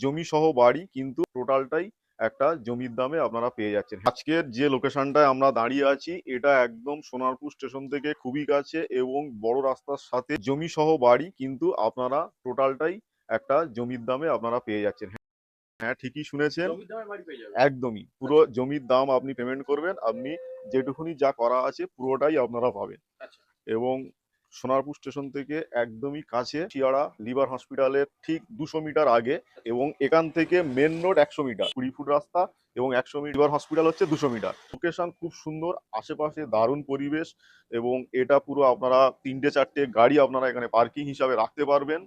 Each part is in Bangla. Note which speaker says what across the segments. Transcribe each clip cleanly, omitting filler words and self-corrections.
Speaker 1: জমি সহ বাড়ি কিন্তু টোটালটাই একটা জমির দামে আপনারা পেয়ে যাচ্ছেন। আজকের যে লোকেশনটায় আমরা দাঁড়িয়ে আছি এটা একদম সোনারপুর স্টেশন থেকে খুবই কাছে এবং বড় রাস্তার সাথে জমি সহ বাড়ি কিন্তু আপনারা টোটালটাই একটা জমির দামে আপনারা পেয়ে যাচ্ছেন। হ্যাঁ, ঠিকই শুনেছেন। একদমই পুরো জমির দাম আপনি পেমেন্ট করবেন, আপনি যেটুকুনি যা করা আছে পুরোটাই আপনারা পাবেন। এবং সোনারপুর স্টেশন থেকে একদমই কাছে, শিয়াড়া লিভার হসপিটালের ঠিক 200 মিটার আগে, এবং এখান থেকে মেন রোড 100 মিটার, 20 ফুট রাস্তা, এবং 100 মিটার লিভার হসপিটাল হচ্ছে 200 মিটার। লোকেশন খুব সুন্দর, আশেপাশে দারুণ পরিবেশ, এবং এটা পুরো আপনারা 3-4টে গাড়ি আপনারা এখানে পার্কিং হিসাবে রাখতে পারবেন।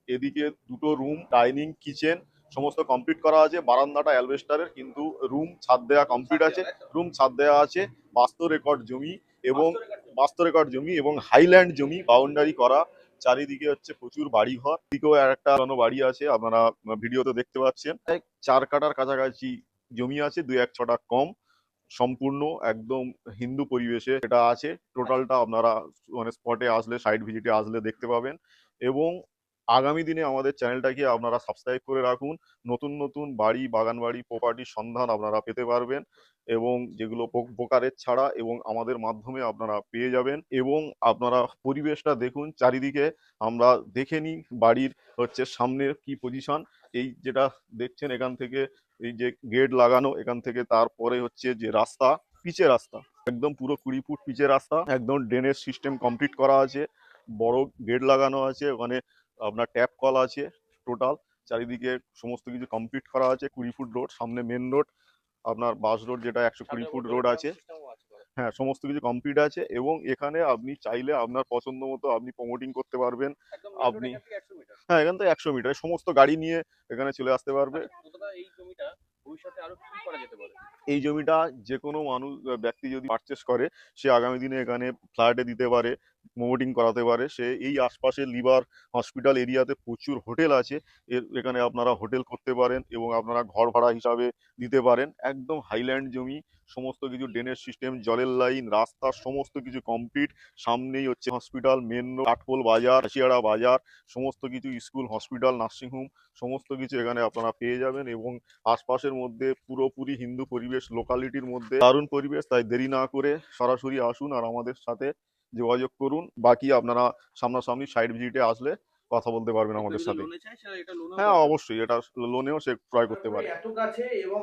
Speaker 1: এদিকে 2টো রুম, ডাইনিং, কিচেন সমস্ত কমপ্লিট করা আছে। বারান্দাটা অ্যালবেস্টারের, কিন্তু রুম ছাদ দেওয়া কমপ্লিট আছে। রুম ছাদ দেওয়া আছে। বাস্তু রেকর্ড জমি এবং হাইল্যান্ড জমি, বাউন্ডারি করা। চারিদিকে হচ্ছে প্রচুর বাড়ি ঘর, দিকেও একটা বাড়ি আছে আপনারা ভিডিওতে দেখতে পাচ্ছেন। 4 কাঠার কাছাকাছি জমি আছে, 2-1 ছটা কম। সম্পূর্ণ একদম হিন্দু পরিবেশে এটা আছে। টোটালটা আপনারা মানে স্পটে আসলে, সাইট ভিজিটে আসলে দেখতে পাবেন। এবং আগামী দিনে আমাদের চ্যানেলটাকে আপনারা সাবস্ক্রাইব করে রাখুন। নতুন নতুন বাড়ি, বাগান বাড়ি, প্রপার্টির সন্ধান আপনারা পেতে পারবেন, এবং যেগুলো ব্রোকারেজ ছাড়া এবং আমাদের মাধ্যমে আপনারা পেয়ে যাবেন। এবং আপনারা পরিবেশটা দেখুন চারিদিকে। আমরা দেখে নিই বাড়ির হচ্ছে সামনের কি পজিশন। এই যেটা দেখছেন এখান থেকে, এই যে গেট লাগানো, এখান থেকে তারপরে হচ্ছে যে রাস্তা, পিচের রাস্তা, একদম পুরো 20 ফুট পিচের রাস্তা, একদম ড্রেনেজ সিস্টেম কমপ্লিট করা আছে, বড় গেট লাগানো আছে, ওখানে আপনার ট্যাপ কল আছে। টোটাল চারিদিকে সমস্ত কিছু কমপ্লিট করা আছে। 20 ফুট রোড, সামনে মেন রোড, আপনার বাস রোড যেটা 120 ফুট রোড আছে। হ্যাঁ, সমস্ত কিছু কমপ্লিট আছে, এবং এখানে আপনি চাইলে আপনার পছন্দ মতো আপনি প্রমোটিং করতে পারবেন। আপনি, হ্যাঁ, এখান থেকে 100 মিটার সমস্ত গাড়ি নিয়ে এখানে চলে আসতে পারবে। এই জমিটা যে কোনো মানুষ, ব্যক্তি যদি পারচেস করে, সে আগামী দিনে এখানে ফ্ল্যাটে দিতে পারে, প্রমোটিং করাতে পারে। সে এই আশপাশে লিভার হসপিটাল এরিয়াতে প্রচুর হোটেল আছে, এখানে আপনারা হোটেল করতে পারেন এবং আপনারা ঘর ভাড়া হিসাবে দিতে পারেন। একদম হাইল্যান্ড জমি, সমস্ত কিছু ড্রেনেজ সিস্টেম, জলের লাইন, রাস্তা সমস্ত কিছু কমপ্লিট। সামনেই হচ্ছে হসপিটাল, মেন রোড, কাঠপোল বাজার, হাসিয়াড়া বাজার, সমস্ত কিছু স্কুল, হসপিটাল, নার্সিংহোম সমস্ত কিছু এখানে আপনারা পেয়ে যাবেন। এবং আশপাশের মধ্যে পুরোপুরি হিন্দু পরিবেশ, লোকালিটির মধ্যে দারুণ পরিবেশ। তাই দেরি না করে সরাসরি আসুন আর আমাদের সাথে যোগাযোগ করুন। বাকি আপনারা সামনাসামনি সাইট ভিজিটে আসলে কথা বলতে পারবেন আমাদের সাথে। হ্যাঁ, অবশ্যই এটা লোনেও সে ক্রয় করতে পারে।
Speaker 2: এত কাছে এবং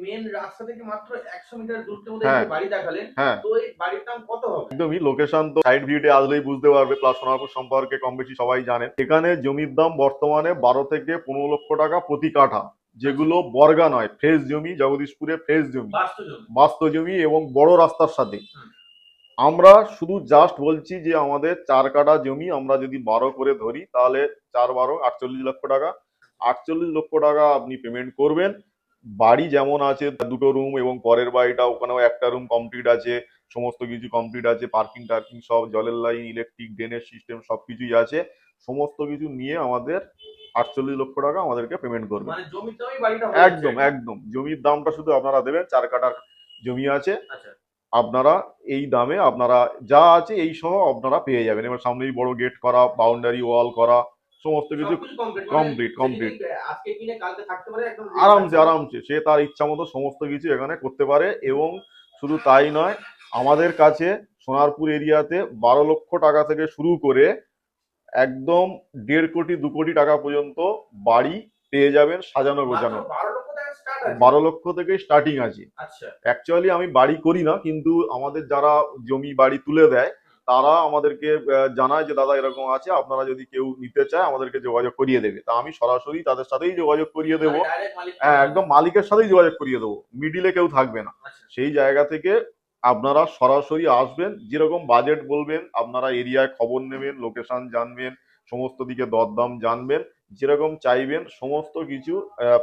Speaker 2: মেন রাস্তা থেকে মাত্র 100 মিটার দূরত্বের মধ্যে
Speaker 1: হ্যাঁ,
Speaker 2: যে বাড়ি দেখালেন,
Speaker 1: হ্যাঁ,
Speaker 2: তো এই বাড়ির দাম কত হবে?
Speaker 1: একদমই লোকেশন তো সাইট ভিউতে আসলেই বুঝতে পারবে, প্লাস সোনারপুর সম্পর্কে কম বেশি সবাই জানেন। এখানে জমির দাম বর্তমানে 12 থেকে 15 লক্ষ টাকা প্রতি কাঠা, যেগুলো বর্গা নয়, ফ্রেশ জমি, জগদীশপুরে ফ্রেশ জমি, বাস্তু জমি, এবং বড় রাস্তার সাথে। আমরা শুধু জাস্ট বলছি যে আমাদের 4 কাঠা জমি আমরা যদি 12 করে ধরি, তাহলে 4-12 48 লক্ষ টাকা। 48 লক্ষ টাকা আপনি পেমেন্ট করবেন। বাড়ি যেমন আছে, 2টো রুম, এবং পরের বাড়িটা ওখানেও একটা রুম কমপ্লিট আছে, সমস্ত কিছু কমপ্লিট আছে, পার্কিং টার্কিং সব, জলের লাইন, ইলেকট্রিক, ড্রেনেজ সিস্টেম সবকিছুই আছে। সমস্ত কিছু নিয়ে আমাদের 48 লক্ষ টাকা আমাদেরকে পেমেন্ট করবে।
Speaker 2: মানে জমির দামই বাড়িটা হয়ে যাচ্ছে।
Speaker 1: একদম একদম জমির দামটা শুধু আপনারা দেবেন। 4 কাঠার জমি আছে,
Speaker 2: আচ্ছা,
Speaker 1: আপনারা এই দামে আপনারা যা আছে এই সহ আপনারা পেয়ে যাবেন। এবার সামনেই বড় গেট করা, বাউন্ডারি ওয়াল করা, সমস্ত কিছু
Speaker 2: সবকিছু কমপ্লিট, মানে
Speaker 1: কমপ্লিট
Speaker 2: সে
Speaker 1: কমপ্লিট।
Speaker 2: যদি আজকে কিনে কালকে থাকতে পারে একদম
Speaker 1: আরামসে আরামসে সে তার ইচ্ছা মতো সমস্ত কিছু এখানে করতে পারে। এবং শুধু তাই নয়, আমাদের কাছে সোনারপুর এরিয়াতে 12 লক্ষ টাকা থেকে শুরু করে একদম 1.5 কোটি 2 কোটি টাকা পর্যন্ত বাড়ি পেয়ে যাবেন, সাজানো গোছানো। 12 লক্ষ থেকে স্টার্টিং আছে।
Speaker 2: আচ্ছা,
Speaker 1: অ্যাকচুয়ালি আমি বাড়ি করি না, কিন্তু আমাদের যারা জমি বাড়ি তুলে দেয় তারা আমাদেরকে জানায় যে দাদা এরকম আছে, আপনারা যদি কেউ নিতে চায় আমাদেরকে যোগাযোগ করিয়ে দেবে। তা আমি সরাসরি তাদের সাথেই যোগাযোগ করিয়ে দেবো। হ্যাঁ, একদম মালিকের সাথেই যোগাযোগ করিয়ে দেবো, মিডিলে কেউ থাকবে না। সেই জায়গা থেকে আপনারা সরাসরি আসবেন, যেরকম বাজেট বলবেন, আপনারা এরিয়ায় খবর নেবেন, লোকেশন জানবেন, সমস্ত দিকে দরদাম জানবেন, যেরকম চাইবেন সমস্ত কিছু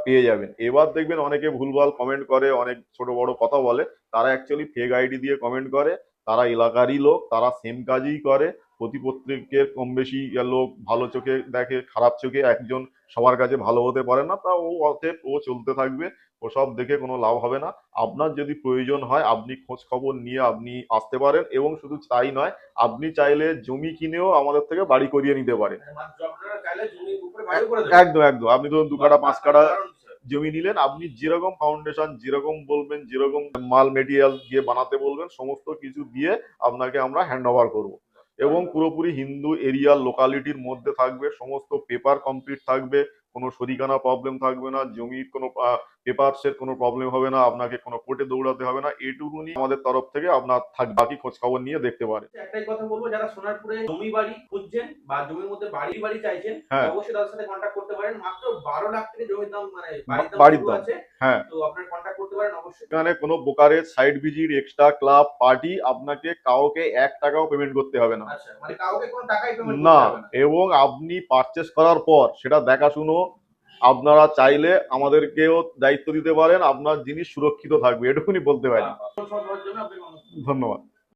Speaker 1: পেয়ে যাবেন। এবার দেখবেন অনেকে ভুলভাল কমেন্ট করে, অনেক ছোট বড় কথা বলে, তারা অ্যাকচুয়ালি ফেক আইডি দিয়ে কমেন্ট করে। তারা এলাকারই লোক, তারা সেম কাজই করে, প্রতিপত্তিকে কম বেশি লোক ভালো চোখে দেখে, খারাপ চোখে, একজন সবার কাছে ভালো হতে পারে না। তা ও অতএব ও চলতে থাকবে, ওসব দেখে কোনো লাভ হবে না। আপনার যদি প্রয়োজন হয় আপনি খোঁজ খবর নিয়ে আপনি আসতে পারেন, এবং শুধু তাই নয়, আপনি চাইলে জমি কিনেও আমাদের থেকে বাড়ি করিয়ে নিতে পারেন।
Speaker 2: মানে মাত্র আপনারা চাইলে জমির উপরে বাড়ি করে দেবেন।
Speaker 1: একদম একদম, আপনি ধরুন 2 কাঠা 5 কাঠা
Speaker 2: দারুণ বিষয়।
Speaker 1: জমি নিলেন, আপনি যেরকম ফাউন্ডেশন, যেরকম বলবেন, যেরকম মাল মেটেরিয়াল দিয়ে বানাতে বলবেন, সমস্ত কিছু দিয়ে আপনাকে আমরা হ্যান্ড ওভার করবো। এবং পুরোপুরি হিন্দু এরিয়া লোকালিটির মধ্যে থাকবে, সমস্ত পেপার কমপ্লিট থাকবে, কোনো শরিকানা প্রবলেম থাকবে না, জমির কোনো পেপারসের কোনো প্রবলেম হবে না, আপনাকে কোনো কোর্টে দৌড়াতে হবে না। এইটুকুনি আমাদের তরফ থেকে আপনার থাকবে, বাকি খোঁজ খবর নিয়ে দেখতে পারেন।
Speaker 2: একটাই কথা বলবো, যারা সোনারপুরে জমি বাড়ি খুঁজছেন বা জমির মধ্যে বাড়ি চাইছেন,
Speaker 1: হ্যাঁ,
Speaker 2: অবশ্যই তাদের সাথে কন্ট্যাক্ট করতে পারেন। মাত্র 12 লাখ থেকে জমির দাম, মানে বাড়ির দাম
Speaker 1: বাড়ির
Speaker 2: শুরু
Speaker 1: দাম।
Speaker 2: আছে।
Speaker 1: হ্যাঁ,
Speaker 2: তো আপনারা কন্ট্যাক্ট করতে পারেন অবশ্যই।
Speaker 1: এখানে কোনো brokerage, side visit, extra club, party আপনাকে কাউকে 1 টাকাও পেমেন্ট করতে হবে না।
Speaker 2: আচ্ছা, মানে কাউকে কোনো টাকাই পেমেন্ট
Speaker 1: না,
Speaker 2: করতে হবে না।
Speaker 1: এবং আপনি পারচেস করার পর সেটা দেখাশুনো আপনারা চাইলে আমাদেরকেও দায়িত্ব দিতে পারেন, আপনার জিনিস সুরক্ষিত থাকবে, এটুকুনি বলতে পারি।
Speaker 2: ধন্যবাদ জন্য আপনাকে অনেক
Speaker 1: ধন্যবাদ।